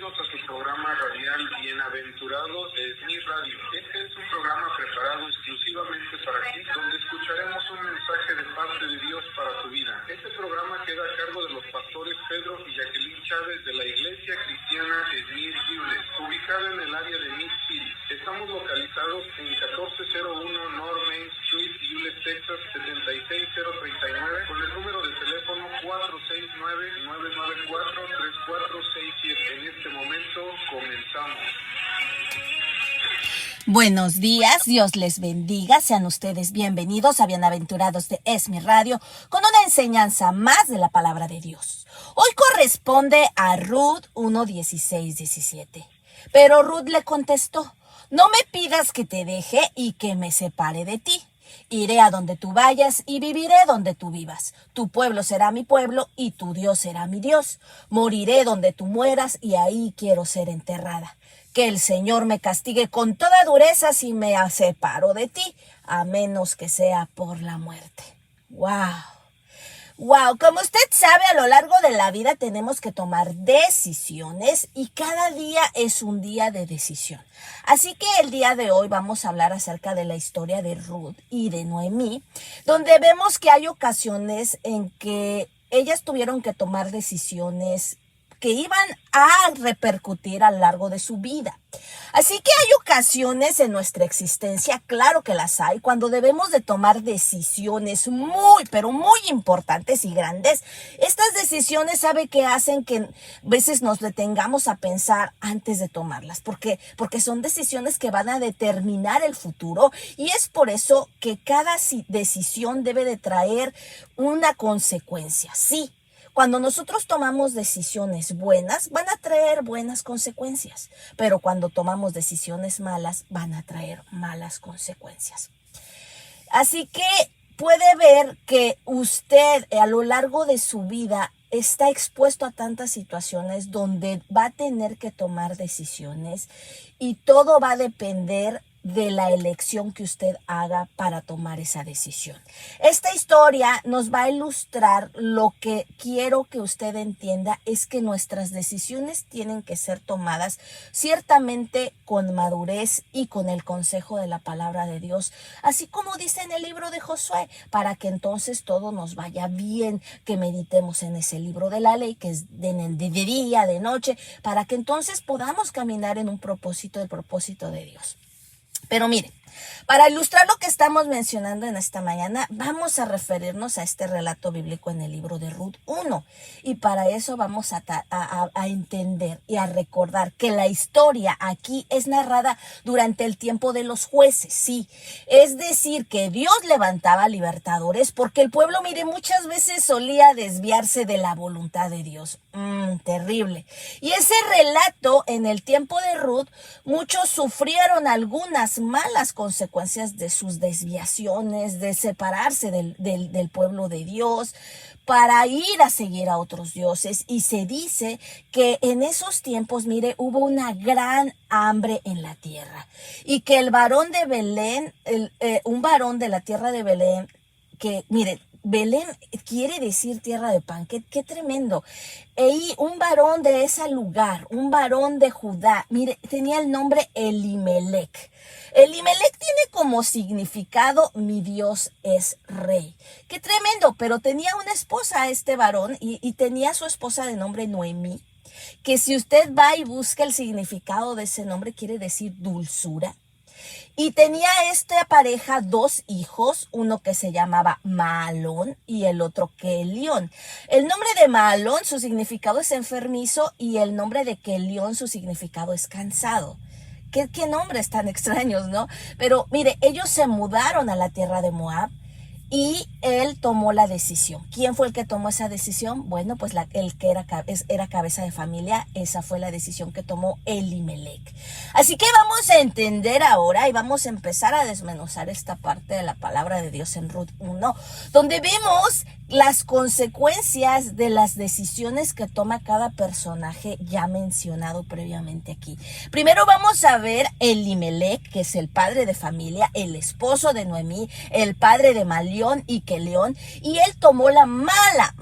bienvenidos a su programa radial Bienaventurado de mi Radio. Este es un programa preparado exclusivamente para ti, donde escucharemos un mensaje de parte de Dios para tu vida. Este programa queda a cargo de los pastores Pedro y Jacqueline Chávez de la Iglesia Cristiana Esmir Hewlett, ubicada en el área de Midfield. Estamos localizados en 1401 North Main Street, Hewlett, Texas 76039, con el número de teléfono 469-994-3467. En este momento comenzamos. Buenos días, Dios les bendiga, sean ustedes bienvenidos a Bienaventurados de Esmi Radio con una enseñanza más de la palabra de Dios. Hoy corresponde a Ruth 1:16-17. Pero Ruth le contestó: no me pidas que te deje y que me separe de ti. Iré a donde tú vayas y viviré donde tú vivas. Tu pueblo será mi pueblo y tu Dios será mi Dios. Moriré donde tú mueras y ahí quiero ser enterrada. Que el Señor me castigue con toda dureza si me separo de ti, a menos que sea por la muerte. ¡Wow! Wow, como usted sabe, a lo largo de la vida tenemos que tomar decisiones y cada día es un día de decisión. Así que el día de hoy vamos a hablar acerca de la historia de Ruth y de Noemí, donde vemos que hay ocasiones en que ellas tuvieron que tomar decisiones que iban a repercutir a lo largo de su vida. Así que hay ocasiones en nuestra existencia, claro que las hay, cuando debemos de tomar decisiones muy, pero muy importantes y grandes. Estas decisiones, ¿sabe qué hacen? Que a veces nos detengamos a pensar antes de tomarlas, porque son decisiones que van a determinar el futuro, y es por eso que cada decisión debe de traer una consecuencia, sí. Cuando nosotros tomamos decisiones buenas, van a traer buenas consecuencias, pero cuando tomamos decisiones malas, van a traer malas consecuencias. Así que puede ver que usted a lo largo de su vida está expuesto a tantas situaciones donde va a tener que tomar decisiones y todo va a depender de la elección que usted haga para tomar esa decisión. Esta historia nos va a ilustrar lo que quiero que usted entienda, es que nuestras decisiones tienen que ser tomadas ciertamente con madurez y con el consejo de la palabra de Dios, así como dice en el libro de Josué, para que entonces todo nos vaya bien, que meditemos en ese libro de la ley, que es de día, de noche, para que entonces podamos caminar en un propósito, el propósito de Dios. Pero mire, para ilustrar lo que estamos mencionando en esta mañana, vamos a referirnos a este relato bíblico en el libro de Ruth 1. Y para eso vamos a entender y a recordar que la historia aquí es narrada durante el tiempo de los jueces, sí. Es decir, que Dios levantaba libertadores porque el pueblo, mire, muchas veces solía desviarse de la voluntad de Dios. Terrible. Y ese relato, en el tiempo de Ruth, muchos sufrieron algunas malas consecuencias de sus desviaciones, de separarse del pueblo de Dios para ir a seguir a otros dioses. Y se dice que en esos tiempos, mire, hubo una gran hambre en la tierra y que el varón de Belén, un varón de la tierra de Belén, que mire, Belén quiere decir tierra de pan, qué tremendo. Y un varón de ese lugar, un varón de Judá, mire, tenía el nombre Elimelec. Elimelec tiene como significado: mi Dios es rey. Qué tremendo, pero tenía una esposa este varón y tenía a su esposa de nombre Noemí, que si usted va y busca el significado de ese nombre, quiere decir dulzura. Y tenía esta pareja dos hijos, uno que se llamaba Mahalón y el otro Kelión. El nombre de Mahalón, su significado es enfermizo, y el nombre de Kelión, su significado es cansado. ¿Qué nombres tan extraños, ¿no? Pero mire, ellos se mudaron a la tierra de Moab y él tomó la decisión. ¿Quién fue el que tomó esa decisión? Bueno, pues el que era cabeza de familia, esa fue la decisión que tomó Elimelec. Así que vamos a entender ahora y vamos a empezar a desmenuzar esta parte de la palabra de Dios en Ruth 1, donde vemos las consecuencias de las decisiones que toma cada personaje ya mencionado previamente aquí. Primero vamos a ver Elimelec, que es el padre de familia, el esposo de Noemí, el padre de Malión y Kelión, y él tomó la mala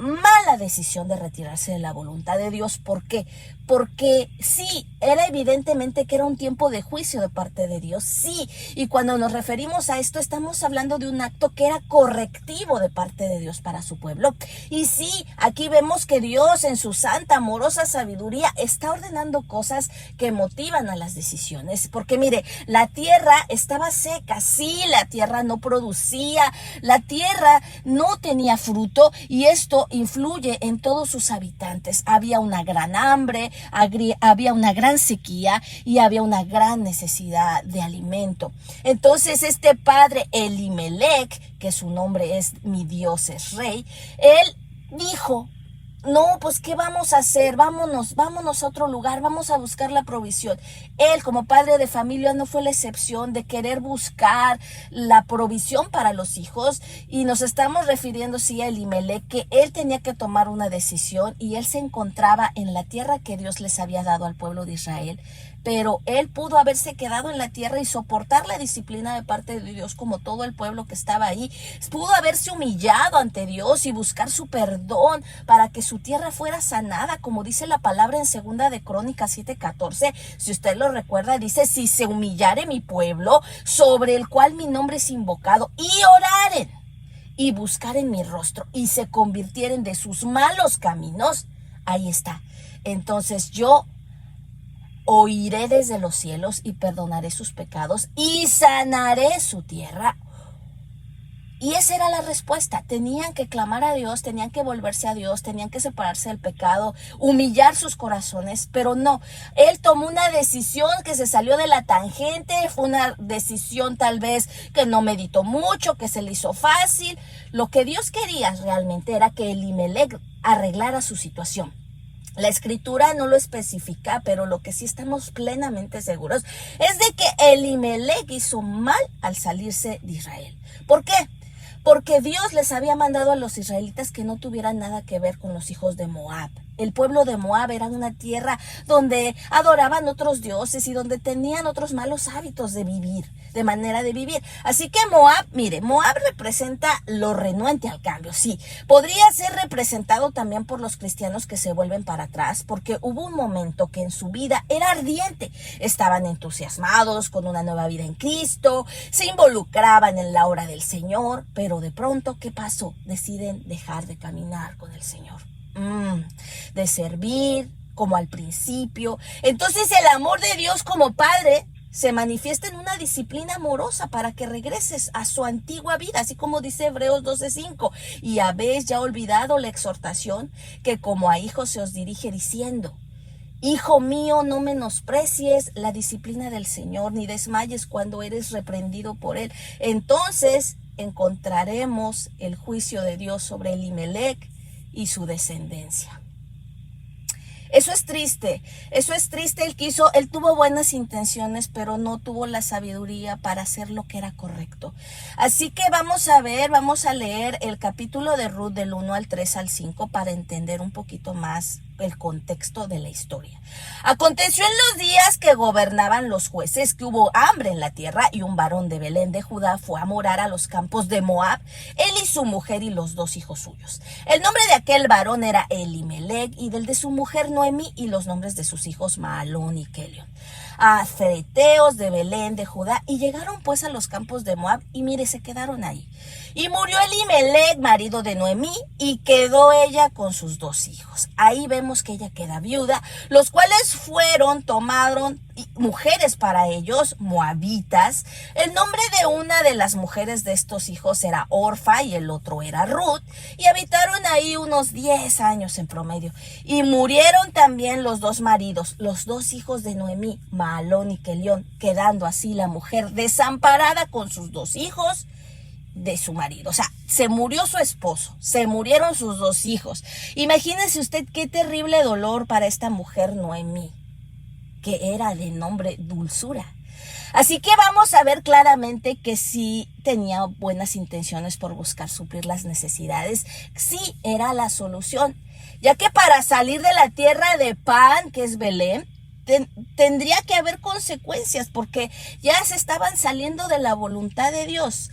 decisión de retirarse de la voluntad de Dios. ¿Por qué? porque sí, era evidentemente que era un tiempo de juicio de parte de Dios, sí, y cuando nos referimos a esto estamos hablando de un acto que era correctivo de parte de Dios para su pueblo. Y sí, aquí vemos que Dios en su santa, amorosa sabiduría está ordenando cosas que motivan a las decisiones, porque mire, la tierra estaba seca, sí, la tierra no producía, la tierra no tenía fruto y esto influye en todos sus habitantes. Había una gran hambre, había una gran sequía y había una gran necesidad de alimento. Entonces este padre Elimelech, que su nombre es Mi Dios es Rey, él dijo: no, pues ¿qué vamos a hacer? Vámonos a otro lugar, vamos a buscar la provisión. Él, como padre de familia, no fue la excepción de querer buscar la provisión para los hijos, y nos estamos refiriendo sí a Elimelech, que él tenía que tomar una decisión y él se encontraba en la tierra que Dios les había dado al pueblo de Israel. Pero él pudo haberse quedado en la tierra y soportar la disciplina de parte de Dios como todo el pueblo que estaba ahí. Pudo haberse humillado ante Dios y buscar su perdón para que su tierra fuera sanada, como dice la palabra en 2 de Crónicas 7:14. Si usted lo recuerda, dice: si se humillare mi pueblo, sobre el cual mi nombre es invocado, y oraren y buscaren mi rostro y se convirtieren de sus malos caminos, ahí está. Entonces yo oiré desde los cielos y perdonaré sus pecados y sanaré su tierra. Y esa era la respuesta. Tenían que clamar a Dios, tenían que volverse a Dios, tenían que separarse del pecado, humillar sus corazones, pero no. Él tomó una decisión que se salió de la tangente, fue una decisión tal vez que no meditó mucho, que se le hizo fácil. Lo que Dios quería realmente era que Elimelech arreglara su situación. La escritura no lo especifica, pero lo que sí estamos plenamente seguros es de que Elimelech hizo mal al salirse de Israel. ¿Por qué? Porque Dios les había mandado a los israelitas que no tuvieran nada que ver con los hijos de Moab. El pueblo de Moab era una tierra donde adoraban otros dioses y donde tenían otros malos hábitos de vivir, de manera de vivir. Así que Moab, mire, Moab representa lo renuente al cambio, sí. Podría ser representado también por los cristianos que se vuelven para atrás, porque hubo un momento que en su vida era ardiente. Estaban entusiasmados con una nueva vida en Cristo, se involucraban en la obra del Señor, pero de pronto, ¿qué pasó? Deciden dejar de caminar con el Señor. De servir como al principio. Entonces el amor de Dios como Padre se manifiesta en una disciplina amorosa para que regreses a su antigua vida, así como dice Hebreos 12:5, y habéis ya olvidado la exhortación que como a hijos se os dirige diciendo: hijo mío, no menosprecies la disciplina del Señor, ni desmayes cuando eres reprendido por él. Entonces encontraremos el juicio de Dios sobre Elimelech y su descendencia. Eso es triste. Él tuvo buenas intenciones, pero no tuvo la sabiduría para hacer lo que era correcto. Así que vamos a leer el capítulo de Ruth del 1 al 3 al 5 para entender un poquito más el contexto de la historia. Aconteció en los días que gobernaban los jueces que hubo hambre en la tierra, y un varón de Belén de Judá fue a morar a los campos de Moab, él y su mujer y los 2 hijos suyos. El nombre de aquel varón era Elimelech, y del de su mujer Noemí, y los nombres de sus hijos Mahalón y Kelión. A fereteos de Belén de Judá, y llegaron pues a los campos de Moab, y mire, se quedaron ahí. Y murió Elimelech, marido de Noemí, y quedó ella con sus 2 hijos. Ahí vemos que ella queda viuda, los cuales tomaron mujeres para ellos, moabitas. El nombre de una de las mujeres de estos hijos era Orfa y el otro era Ruth, y habitaron ahí unos 10 años en promedio. Y murieron también los 2 maridos, los 2 hijos de Noemí, Mahalón y Kelión, quedando así la mujer desamparada con sus 2 hijos de su marido. O sea, se murió su esposo, se murieron sus 2 hijos. Imagínese usted qué terrible dolor para esta mujer Noemí, que era de nombre Dulzura. Así que vamos a ver claramente que sí tenía buenas intenciones por buscar suplir las necesidades. Sí era la solución, ya que para salir de la tierra de pan, que es Belén, tendría que haber consecuencias porque ya se estaban saliendo de la voluntad de Dios.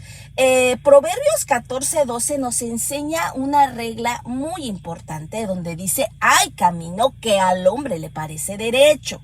Proverbios 14:12 nos enseña una regla muy importante donde dice: hay camino que al hombre le parece derecho,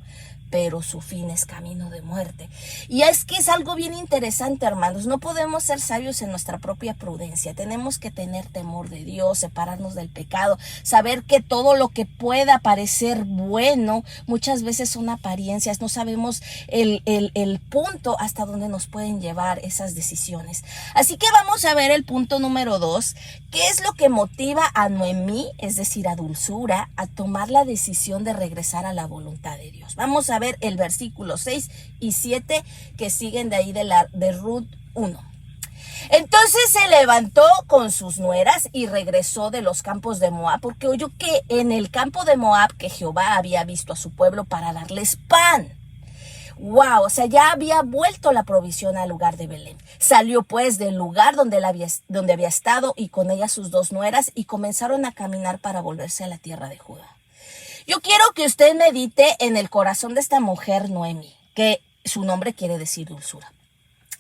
pero su fin es camino de muerte. Y es que es algo bien interesante, hermanos. No podemos ser sabios en nuestra propia prudencia. Tenemos que tener temor de Dios, separarnos del pecado, saber que todo lo que pueda parecer bueno, muchas veces son apariencias. No sabemos el punto hasta donde nos pueden llevar esas decisiones. Así que vamos a ver el punto número 2. ¿Qué es lo que motiva a Noemí, es decir, a Dulzura, a tomar la decisión de regresar a la voluntad de Dios? Vamos a ver el versículo 6 y 7 que siguen de ahí de Ruth 1. Entonces se levantó con sus nueras y regresó de los campos de Moab, porque oyó que en el campo de Moab que Jehová había visto a su pueblo para darles pan. Wow, o sea, ya había vuelto la provisión al lugar de Belén. Salió pues del lugar donde había estado y con ella sus 2 nueras y comenzaron a caminar para volverse a la tierra de Judá. Yo quiero que usted medite en el corazón de esta mujer Noemí, que su nombre quiere decir dulzura.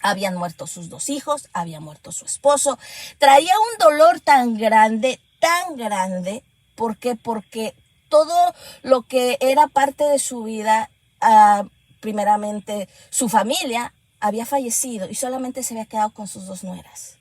Habían muerto sus 2 hijos, había muerto su esposo. Traía un dolor tan grande, ¿por qué? Porque todo lo que era parte de su vida, primeramente su familia, había fallecido y solamente se había quedado con sus 2 nueras.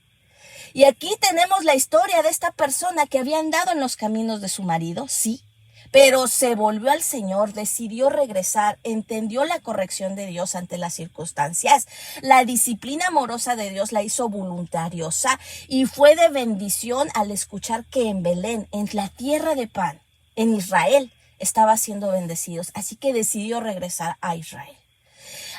Y aquí tenemos la historia de esta persona que había andado en los caminos de su marido, sí, pero se volvió al Señor, decidió regresar, entendió la corrección de Dios ante las circunstancias. La disciplina amorosa de Dios la hizo voluntariosa y fue de bendición al escuchar que en Belén, en la tierra de pan, en Israel, estaba siendo bendecidos. Así que decidió regresar a Israel.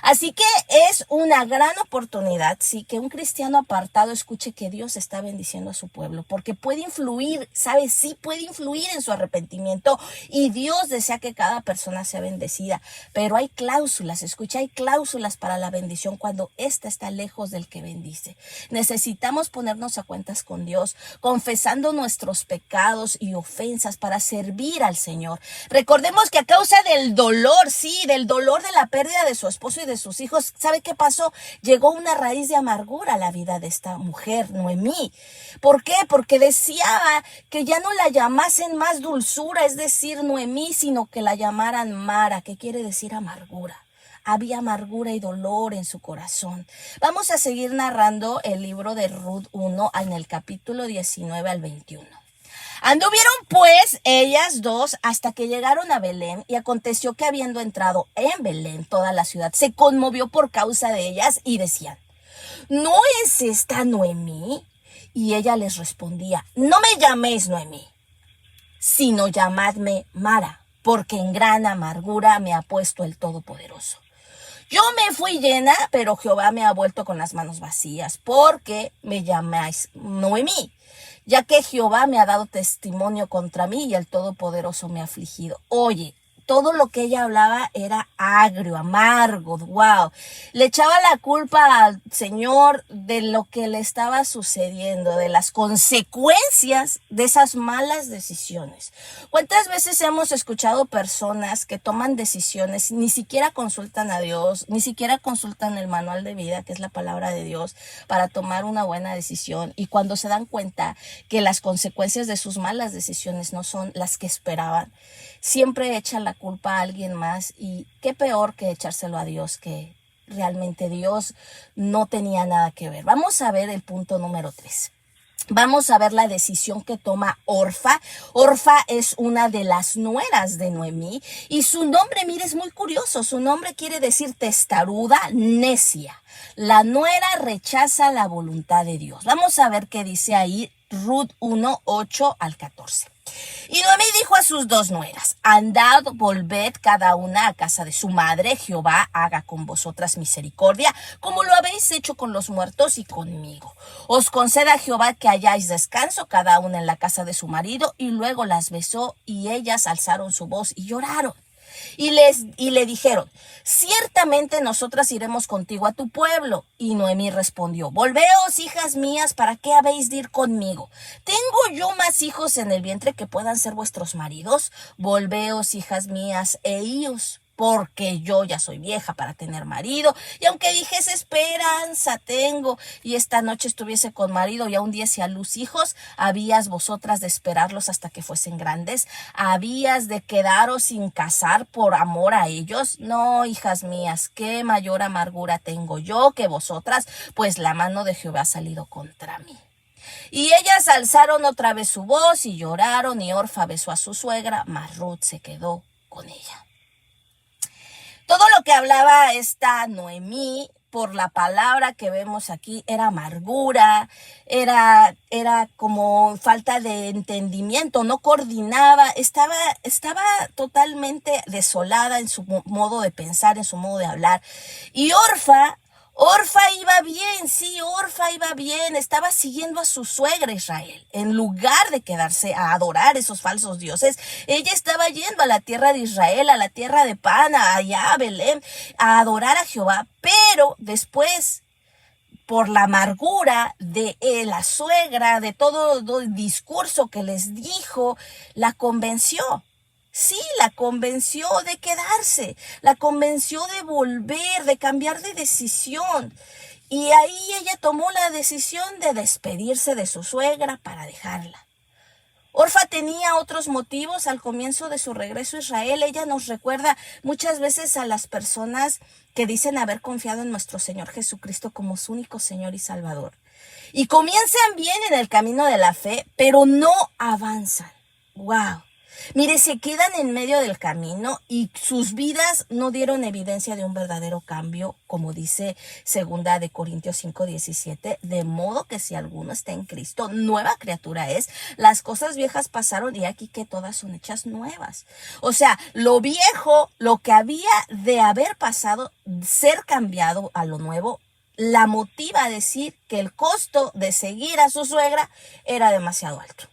Así que es una gran oportunidad, sí, que un cristiano apartado escuche que Dios está bendiciendo a su pueblo, porque puede influir, ¿sabes? Sí, puede influir en su arrepentimiento y Dios desea que cada persona sea bendecida, pero hay cláusulas, escucha, hay cláusulas para la bendición cuando ésta está lejos del que bendice. Necesitamos ponernos a cuentas con Dios, confesando nuestros pecados y ofensas para servir al Señor. Recordemos que a causa del dolor, sí, del dolor de la pérdida de su esposo y de sus hijos, ¿sabe qué pasó? Llegó una raíz de amargura a la vida de esta mujer, Noemí. ¿Por qué? Porque deseaba que ya no la llamasen más dulzura, es decir, Noemí, sino que la llamaran Mara, que quiere decir amargura. Había amargura y dolor en su corazón. Vamos a seguir narrando el libro de Ruth 1 en el capítulo 19 al 21. Anduvieron pues ellas 2 hasta que llegaron a Belén, y aconteció que habiendo entrado en Belén toda la ciudad se conmovió por causa de ellas y decían: ¿no es esta Noemí? Y ella les respondía: no me llaméis Noemí, sino llamadme Mara, porque en gran amargura me ha puesto el Todopoderoso. Yo me fui llena, pero Jehová me ha vuelto con las manos vacías, porque me llamáis Noemí, ya que Jehová me ha dado testimonio contra mí y el Todopoderoso me ha afligido. Oye, todo lo que ella hablaba era agrio, amargo, wow. Le echaba la culpa al Señor de lo que le estaba sucediendo, de las consecuencias de esas malas decisiones. ¿Cuántas veces hemos escuchado personas que toman decisiones, ni siquiera consultan a Dios, ni siquiera consultan el manual de vida, que es la palabra de Dios, para tomar una buena decisión? Y cuando se dan cuenta que las consecuencias de sus malas decisiones no son las que esperaban, siempre echan la culpa a alguien más, y qué peor que echárselo a Dios, que realmente Dios no tenía nada que ver. Vamos a ver el punto número 3. Vamos a ver la decisión que toma Orfa. Orfa es una de las nueras de Noemí y su nombre, mire, es muy curioso. Su nombre quiere decir testaruda, necia. La nuera rechaza la voluntad de Dios. Vamos a ver qué dice ahí Ruth 1, 8 al 14. Y Noemí dijo a sus 2 nueras: andad, volved cada una a casa de su madre. Jehová haga con vosotras misericordia, como lo habéis hecho con los muertos y conmigo. Os conceda Jehová que hayáis descanso cada una en la casa de su marido. Y luego las besó, y ellas alzaron su voz y lloraron. Y le dijeron: ciertamente nosotras iremos contigo a tu pueblo. Y Noemí respondió: volveos, hijas mías, ¿para qué habéis de ir conmigo? ¿Tengo yo más hijos en el vientre que puedan ser vuestros maridos? Volveos, hijas mías, e ios, porque yo ya soy vieja para tener marido, y aunque dijese esperanza tengo, y esta noche estuviese con marido y aún diese a luz hijos, habías vosotras de esperarlos hasta que fuesen grandes, habías de quedaros sin casar por amor a ellos. No, hijas mías, qué mayor amargura tengo yo que vosotras, pues la mano de Jehová ha salido contra mí. Y ellas alzaron otra vez su voz y lloraron, y Orfa besó a su suegra, mas Ruth se quedó con ella. Todo lo que hablaba esta Noemí, por la palabra que vemos aquí, era amargura, era como falta de entendimiento, no coordinaba, estaba totalmente desolada en su modo de pensar, en su modo de hablar. Y Orfa iba bien, sí, Orfa iba bien, estaba siguiendo a su suegra Israel. En lugar de quedarse a adorar esos falsos dioses, ella estaba yendo a la tierra de Israel, a la tierra de Pan, allá a Belén, a adorar a Jehová. Pero después, por la amargura de la suegra, de todo el discurso que les dijo, la convenció. Sí, la convenció de quedarse, la convenció de volver, de cambiar de decisión. Y ahí ella tomó la decisión de despedirse de su suegra para dejarla. Orfa tenía otros motivos al comienzo de su regreso a Israel. Ella nos recuerda muchas veces a las personas que dicen haber confiado en nuestro Señor Jesucristo como su único Señor y Salvador. Y comienzan bien en el camino de la fe, pero no avanzan. ¡Wow! Mire, se quedan en medio del camino y sus vidas no dieron evidencia de un verdadero cambio, como dice 2 de Corintios 5:17, de modo que si alguno está en Cristo, nueva criatura es, las cosas viejas pasaron y aquí que todas son hechas nuevas. O sea, lo viejo, lo que había de haber pasado, ser cambiado a lo nuevo, la motiva a decir que el costo de seguir a su suegra era demasiado alto.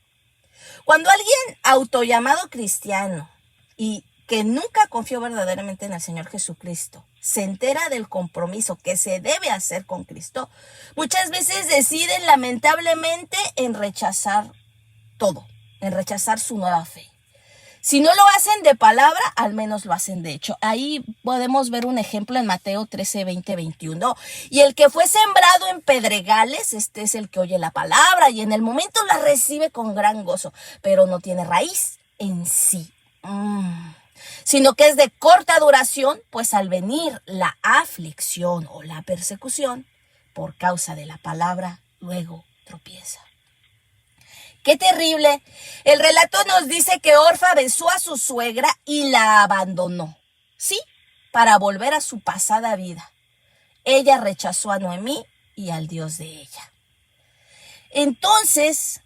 Cuando alguien autollamado cristiano y que nunca confió verdaderamente en el Señor Jesucristo se entera del compromiso que se debe hacer con Cristo, muchas veces deciden lamentablemente en rechazar todo, en rechazar su nueva fe. Si no lo hacen de palabra, al menos lo hacen de hecho. Ahí podemos ver un ejemplo en Mateo 13, 20, 21. Y el que fue sembrado en pedregales, este es el que oye la palabra y en el momento la recibe con gran gozo, pero no tiene raíz en sí. Sino que es de corta duración, pues al venir la aflicción o la persecución, por causa de la palabra, luego tropieza. ¡Qué terrible! El relato nos dice que Orfa besó a su suegra y la abandonó. Sí, para volver a su pasada vida. Ella rechazó a Noemí y al Dios de ella. Entonces,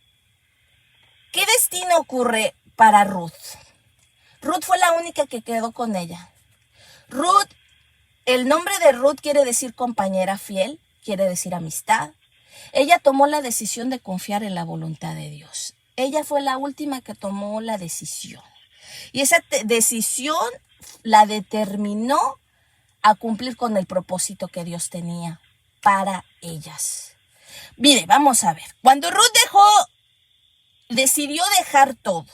¿qué destino ocurre para Ruth? Ruth fue la única que quedó con ella. Ruth, el nombre de Ruth quiere decir compañera fiel, quiere decir amistad. Ella tomó la decisión de confiar en la voluntad de Dios. Ella fue la última que tomó la decisión. Y esa decisión la determinó a cumplir con el propósito que Dios tenía para ellas. Mire, vamos a ver. Cuando Ruth decidió dejar todo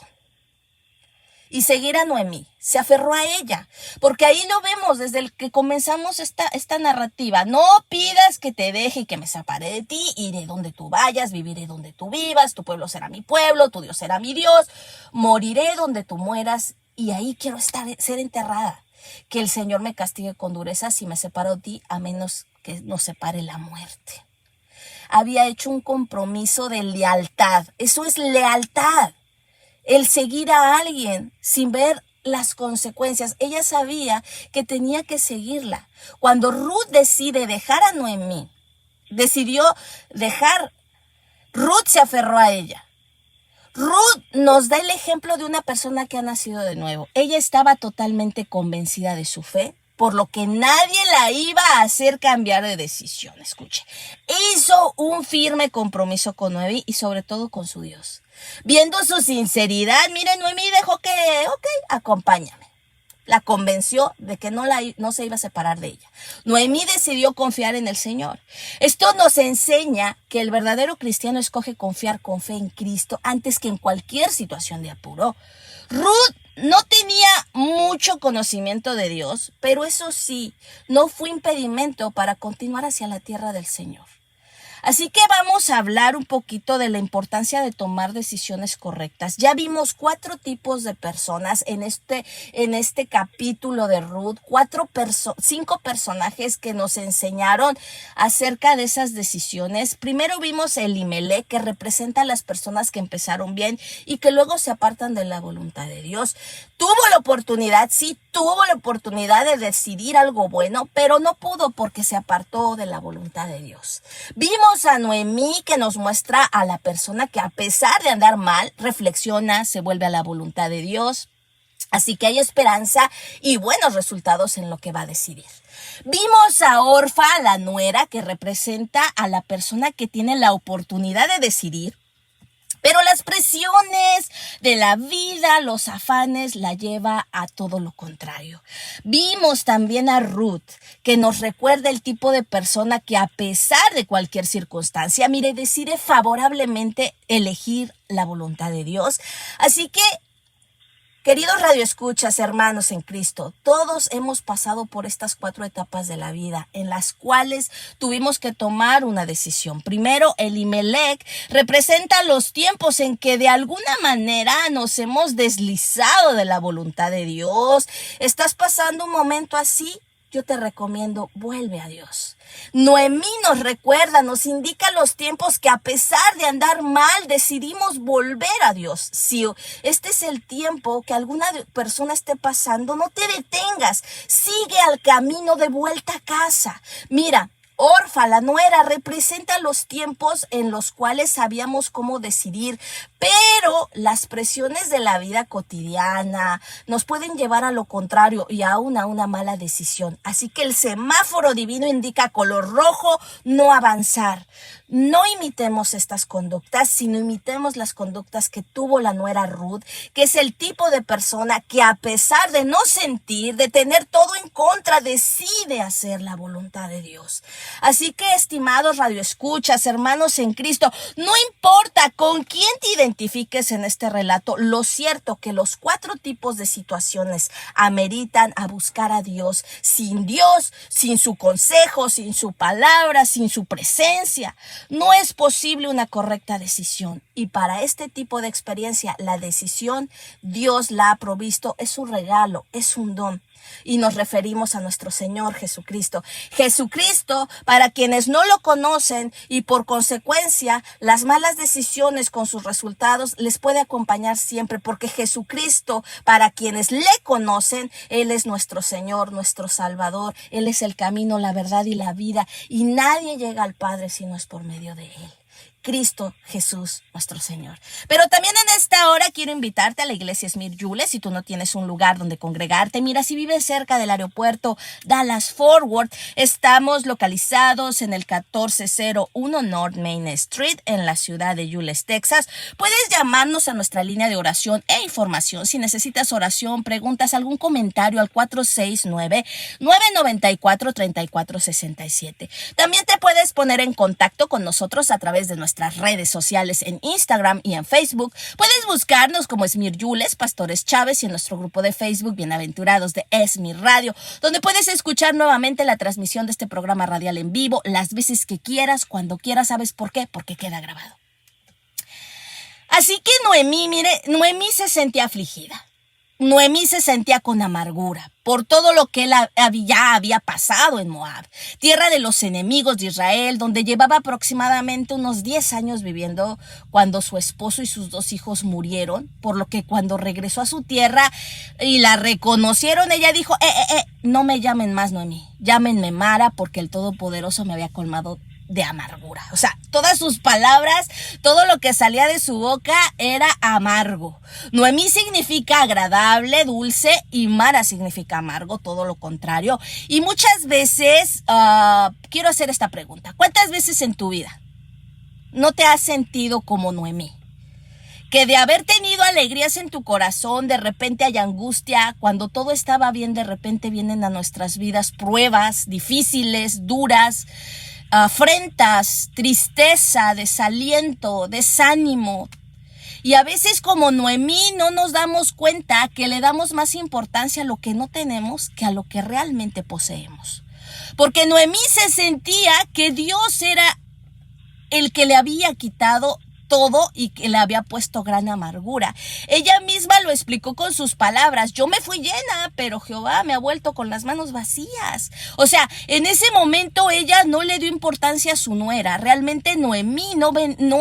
y seguir a Noemí, se aferró a ella, porque ahí lo vemos desde el que comenzamos esta narrativa. No pidas que te deje y que me separe de ti, iré donde tú vayas, viviré donde tú vivas, tu pueblo será mi pueblo, tu Dios será mi Dios, moriré donde tú mueras y ahí quiero ser enterrada. Que el Señor me castigue con dureza si me separo de ti, a menos que nos separe la muerte. Había hecho un compromiso de lealtad, eso es lealtad. El seguir a alguien sin ver las consecuencias. Ella sabía que tenía que seguirla. Cuando Ruth decide dejar a Noemí, Ruth se aferró a ella. Ruth nos da el ejemplo de una persona que ha nacido de nuevo. Ella estaba totalmente convencida de su fe, por lo que nadie la iba a hacer cambiar de decisión. Escuche, hizo un firme compromiso con Noemí y sobre todo con su Dios. Viendo su sinceridad, miren, Noemí dejó que, acompáñame. La convenció de que no se iba a separar de ella. Noemí decidió confiar en el Señor. Esto nos enseña que el verdadero cristiano escoge confiar con fe en Cristo antes que en cualquier situación de apuro. Ruth no tenía mucho conocimiento de Dios, pero eso sí, no fue impedimento para continuar hacia la tierra del Señor. Así que vamos a hablar un poquito de la importancia de tomar decisiones correctas. Ya vimos 4 tipos de personas en este capítulo de Ruth, 5 personajes que nos enseñaron acerca de esas decisiones. Primero vimos Elimelec, que representa a las personas que empezaron bien y que luego se apartan de la voluntad de Dios. Tuvo la oportunidad de decidir algo bueno, pero no pudo porque se apartó de la voluntad de Dios. Vimos a Noemí, que nos muestra a la persona que a pesar de andar mal, reflexiona, se vuelve a la voluntad de Dios. Así que hay esperanza y buenos resultados en lo que va a decidir. Vimos a Orfa, la nuera, que representa a la persona que tiene la oportunidad de decidir, pero las presiones de la vida, los afanes, la lleva a todo lo contrario. Vimos también a Ruth, que nos recuerda el tipo de persona que a pesar de cualquier circunstancia, decide favorablemente elegir la voluntad de Dios. Así que, queridos radioescuchas, hermanos en Cristo, todos hemos pasado por estas 4 etapas de la vida en las cuales tuvimos que tomar una decisión. Primero, Elimelec representa los tiempos en que de alguna manera nos hemos deslizado de la voluntad de Dios. ¿Estás pasando un momento así? Yo te recomiendo, vuelve a Dios. Noemí nos recuerda, nos indica los tiempos que a pesar de andar mal, decidimos volver a Dios. Si este es el tiempo que alguna persona esté pasando, no te detengas, sigue al camino de vuelta a casa. Mira, Orfa, la nuera, representa los tiempos en los cuales sabíamos cómo decidir, pero las presiones de la vida cotidiana nos pueden llevar a lo contrario y aún a una mala decisión. Así que el semáforo divino indica color rojo, no avanzar. No imitemos estas conductas, sino imitemos las conductas que tuvo la nuera Ruth, que es el tipo de persona que a pesar de no sentir, de tener todo en contra, decide hacer la voluntad de Dios. Así que, estimados radioescuchas, hermanos en Cristo, no importa con quién te identifiques en este relato, lo cierto que los 4 tipos de situaciones ameritan a buscar a Dios, sin su consejo, sin su palabra, sin su presencia. No es posible una correcta decisión y para este tipo de experiencia la decisión Dios la ha provisto, es un regalo, es un don. Y nos referimos a nuestro Señor Jesucristo. Jesucristo, para quienes no lo conocen y por consecuencia las malas decisiones con sus resultados les puede acompañar siempre, porque Jesucristo, para quienes le conocen, Él es nuestro Señor, nuestro Salvador. Él es el camino, la verdad y la vida, y nadie llega al Padre si no es por medio de Él. Cristo Jesús, nuestro Señor. Pero también en esta hora quiero invitarte a la iglesia Smith Jules. Si tú no tienes un lugar donde congregarte, mira, si vives cerca del aeropuerto Dallas-Fort Worth, estamos localizados en el 1401 North Main Street en la ciudad de Jules, Texas. Puedes llamarnos a nuestra línea de oración e información. Si necesitas oración, preguntas, algún comentario al 469-994-3467. También te puedes poner en contacto con nosotros a través de nuestras redes sociales en Instagram y en Facebook. Puedes buscarnos como Esmir Jules, Pastores Chávez, y en nuestro grupo de Facebook Bienaventurados de Esmir Radio, donde puedes escuchar nuevamente la transmisión de este programa radial en vivo las veces que quieras, cuando quieras. ¿Sabes por qué? Porque queda grabado. Así que Noemí se sentía afligida. Noemí se sentía con amargura por todo lo que ya había pasado en Moab, tierra de los enemigos de Israel, donde llevaba aproximadamente unos 10 años viviendo cuando su esposo y sus 2 hijos murieron, por lo que cuando regresó a su tierra y la reconocieron, ella dijo, no me llamen más Noemí, llámenme Mara, porque el Todopoderoso me había colmado de amargura. O sea, todas sus palabras, todo lo que salía de su boca era amargo. Noemí significa agradable, dulce, y Mara significa amargo, todo lo contrario. Y muchas veces, quiero hacer esta pregunta. ¿Cuántas veces en tu vida no te has sentido como Noemí? Que de haber tenido alegrías en tu corazón, de repente hay angustia. Cuando todo estaba bien, de repente vienen a nuestras vidas pruebas difíciles, duras, afrentas, tristeza, desaliento, desánimo. Y a veces como Noemí no nos damos cuenta que le damos más importancia a lo que no tenemos que a lo que realmente poseemos. Porque Noemí se sentía que Dios era el que le había quitado todo y que le había puesto gran amargura. Ella misma lo explicó con sus palabras: yo me fui llena, pero Jehová me ha vuelto con las manos vacías. O sea, en ese momento ella no le dio importancia a su nuera. Realmente Noemí no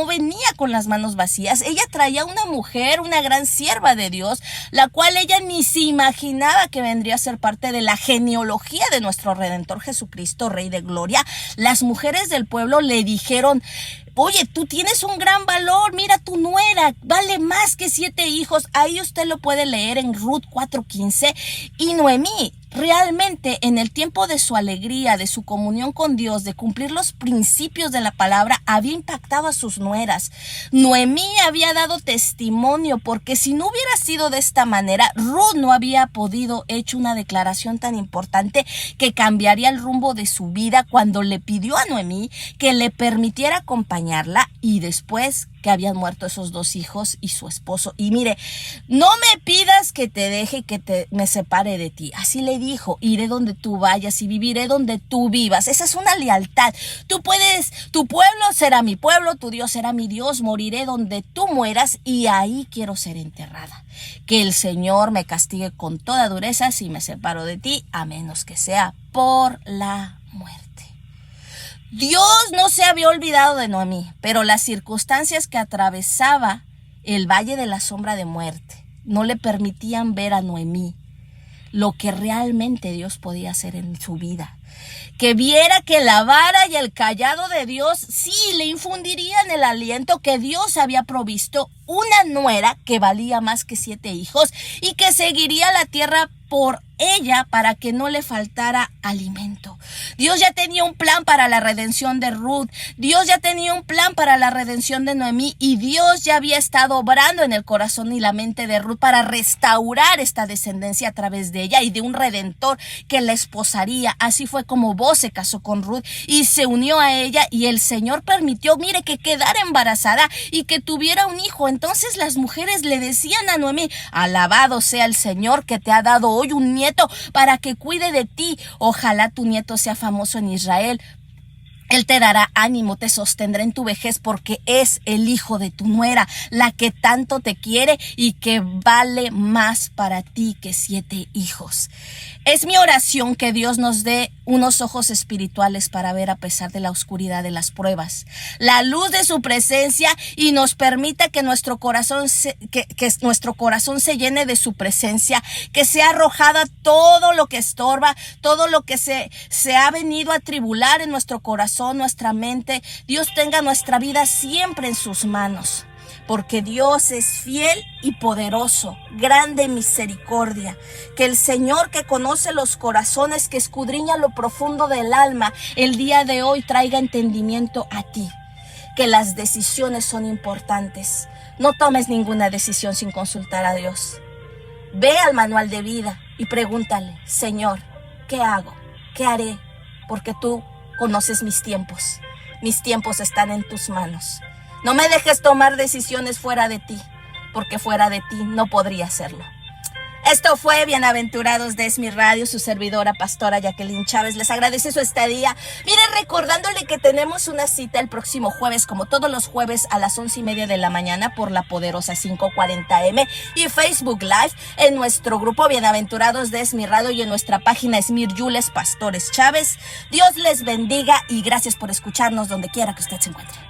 venía con las manos vacías. Ella traía una mujer, una gran sierva de Dios, la cual ella ni se imaginaba que vendría a ser parte de la genealogía de nuestro Redentor Jesucristo, Rey de Gloria. Las mujeres del pueblo le dijeron: oye, tú tienes un gran valor, mira tu nuera, vale más que 7 hijos. Ahí usted lo puede leer en Ruth 4:15. Y Noemí, realmente en el tiempo de su alegría, de su comunión con Dios, de cumplir los principios de la palabra, había impactado a sus nueras. Noemí había dado testimonio, porque si no hubiera sido de esta manera, Ruth no había podido hecho una declaración tan importante que cambiaría el rumbo de su vida, cuando le pidió a Noemí que le permitiera acompañarla, y después que habían muerto esos 2 hijos y su esposo. Y mire, no me pidas que te deje, que me separe de ti. Así le dijo: iré donde tú vayas y viviré donde tú vivas. Esa es una lealtad. Tu pueblo será mi pueblo, tu Dios será mi Dios, moriré donde tú mueras y ahí quiero ser enterrada. Que el Señor me castigue con toda dureza si me separo de ti, a menos que sea por la muerte. Dios no se había olvidado de Noemí, pero las circunstancias que atravesaba el valle de la sombra de muerte no le permitían ver a Noemí lo que realmente Dios podía hacer en su vida. Que viera que la vara y el cayado de Dios sí le infundirían el aliento, que Dios había provisto una nuera que valía más que 7 hijos y que seguiría la tierra por ella para que no le faltara alimento. Dios ya tenía un plan para la redención de Ruth. Dios ya tenía un plan para la redención de Noemí, y Dios ya había estado obrando en el corazón y la mente de Ruth para restaurar esta descendencia a través de ella y de un redentor que la esposaría. Así fue como Booz se casó con Ruth y se unió a ella, y el Señor permitió, mire, que quedara embarazada y que tuviera un hijo. Entonces las mujeres le decían a Noemí: alabado sea el Señor que te ha dado hoy un nieto para que cuide de ti. Ojalá tu nieto sea famoso en Israel. Él te dará ánimo, te sostendrá en tu vejez, porque es el hijo de tu nuera, la que tanto te quiere y que vale más para ti que 7 hijos. Es mi oración que Dios nos dé unos ojos espirituales para ver a pesar de la oscuridad de las pruebas, la luz de su presencia, y nos permita que nuestro corazón se llene de su presencia, que sea arrojada todo lo que estorba, todo lo que se ha venido a tribular en nuestro corazón, nuestra mente. Dios tenga nuestra vida siempre en sus manos, porque Dios es fiel y poderoso, grande en misericordia. Que el Señor, que conoce los corazones, que escudriña lo profundo del alma, el día de hoy traiga entendimiento a ti. Que las decisiones son importantes. No tomes ninguna decisión sin consultar a Dios. Ve al manual de vida y pregúntale: Señor, ¿qué hago? ¿Qué haré? Porque tú conoces mis tiempos. Mis tiempos están en tus manos. No me dejes tomar decisiones fuera de ti, porque fuera de ti no podría hacerlo. Esto fue Bienaventurados de Es Mi Radio, su servidora pastora Jacqueline Chávez. Les agradece su estadía. Miren, recordándole que tenemos una cita el próximo jueves, como todos los jueves a las 11:30 de la mañana por la poderosa 540M y Facebook Live en nuestro grupo Bienaventurados de Es Mi Radio y en nuestra página Esmir Yules Pastores Chávez. Dios les bendiga y gracias por escucharnos donde quiera que usted se encuentre.